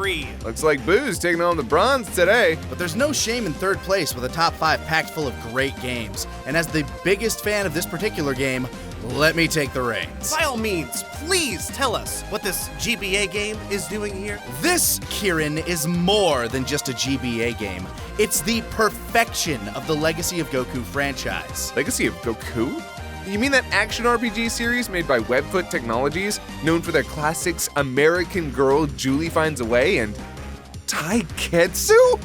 Fury! Looks like Buu's taking home the bronze today. But there's no shame in third place with a top 5 packed full of great games. And as the biggest fan of this particular game, let me take the reins. By all means, please tell us what this GBA game is doing here. This, Kieran, is more than just a GBA game. It's the perfection of the Legacy of Goku franchise. Legacy of Goku? You mean that action RPG series made by Webfoot Technologies, known for their classics American Girl, Julie Finds a Way, and Taiketsu?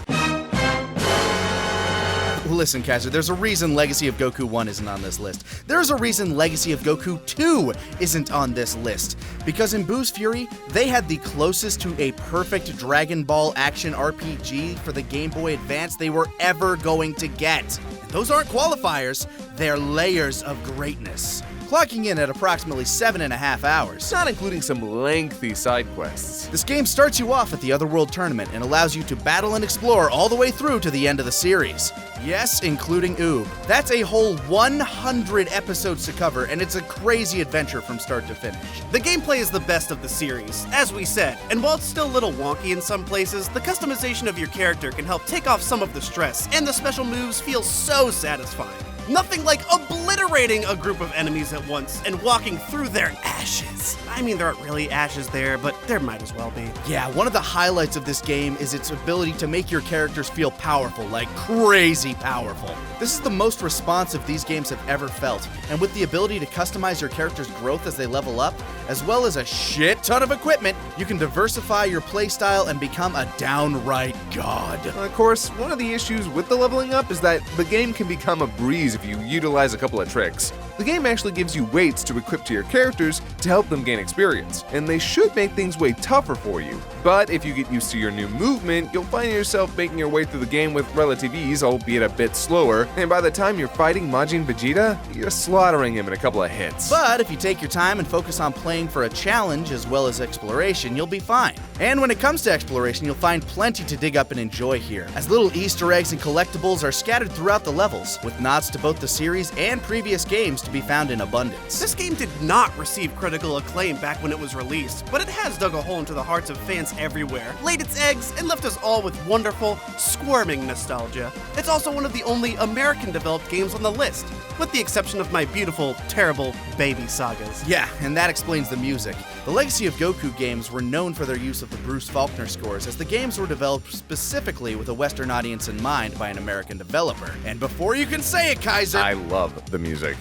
Listen, Kaiser, there's a reason Legacy of Goku 1 isn't on this list. There's a reason Legacy of Goku 2 isn't on this list. Because in Buu's Fury, they had the closest to a perfect Dragon Ball action RPG for the Game Boy Advance they were ever going to get. And those aren't qualifiers, they're layers of greatness. Clocking in at approximately 7.5 hours. Not including some lengthy side quests. This game starts you off at the Otherworld tournament and allows you to battle and explore all the way through to the end of the series. Yes, including Oob. That's a whole 100 episodes to cover, and it's a crazy adventure from start to finish. The gameplay is the best of the series, as we said, and while it's still a little wonky in some places, the customization of your character can help take off some of the stress, and the special moves feel so satisfying. Nothing like obliterating a group of enemies at once and walking through their ashes. I mean, there aren't really ashes there, but there might as well be. Yeah, one of the highlights of this game is its ability to make your characters feel powerful, like crazy powerful. This is the most responsive these games have ever felt, and with the ability to customize your character's growth as they level up, as well as a shit ton of equipment, you can diversify your playstyle and become a downright god. Of course, one of the issues with the leveling up is that the game can become a breeze if you utilize a couple of tricks. The game actually gives you weights to equip to your characters to help them gain experience, and they should make things way tougher for you. But if you get used to your new movement, you'll find yourself making your way through the game with relative ease, albeit a bit slower, and by the time you're fighting Majin Vegeta, you're slaughtering him in a couple of hits. But if you take your time and focus on playing for a challenge as well as exploration, you'll be fine. And when it comes to exploration, you'll find plenty to dig up and enjoy here, as little Easter eggs and collectibles are scattered throughout the levels, with nods to both the series and previous games to be found in abundance. This game did not receive critical acclaim back when it was released, but it has dug a hole into the hearts of fans everywhere, laid its eggs, and left us all with wonderful, squirming nostalgia. It's also one of the only American-developed games on the list, with the exception of my beautiful, terrible baby sagas. Yeah, and that explains the music. The Legacy of Goku games were known for their use of the Bruce Faulkner scores, as the games were developed specifically with a Western audience in mind by an American developer. And before you can say it, Kaiser... I love the music.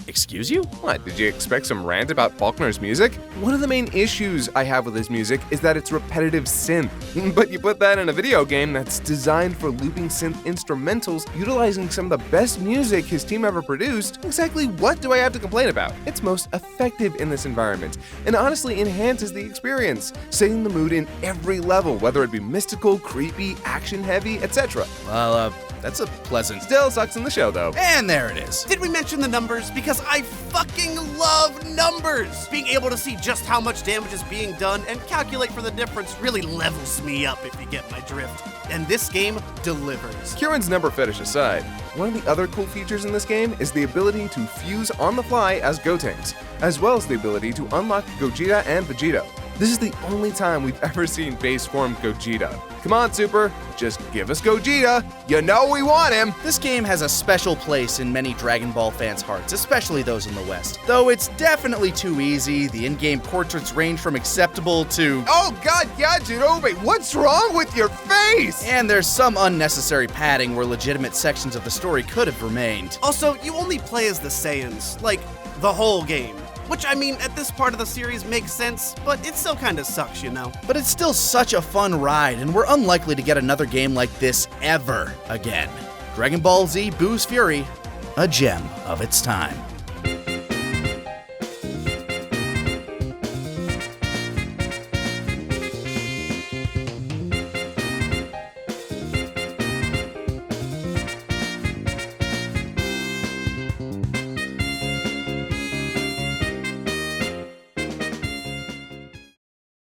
Excuse you? What, did you expect some rant about Faulkner's music? One of the main issues I have with his music is that it's repetitive synth. But you put that in a video game that's designed for looping synth instrumentals, utilizing some of the best music his team ever produced, exactly what do I have to complain about? It's most effective in this environment, and honestly enhances the experience, setting the mood in every level, whether it be mystical, creepy, action-heavy, etc. Well, that's a pleasant... Still sucks in the show, though. And there it is. Did we mention the numbers? Because I fucking love numbers! Being able to see just how much damage is being done and calculate for the difference really levels me up, if you get my drift. And this game delivers. Kieran's number fetish aside, one of the other cool features in this game is the ability to fuse on the fly as Gotenks, as well as the ability to unlock Gogeta and Vegeta. This is the only time we've ever seen base form Gogeta. Come on, Super, just give us Gogeta. You know we want him. This game has a special place in many Dragon Ball fans' hearts, especially those in the West. Though it's definitely too easy, the in-game portraits range from acceptable to... Oh god, yeah, Jirobe, what's wrong with your face? And there's some unnecessary padding where legitimate sections of the story could have remained. Also, you only play as the Saiyans, like, the whole game. Which, I mean, at this part of the series makes sense, but it still kinda sucks, you know? But it's still such a fun ride, and we're unlikely to get another game like this ever again. Dragon Ball Z Buu's Fury, a gem of its time.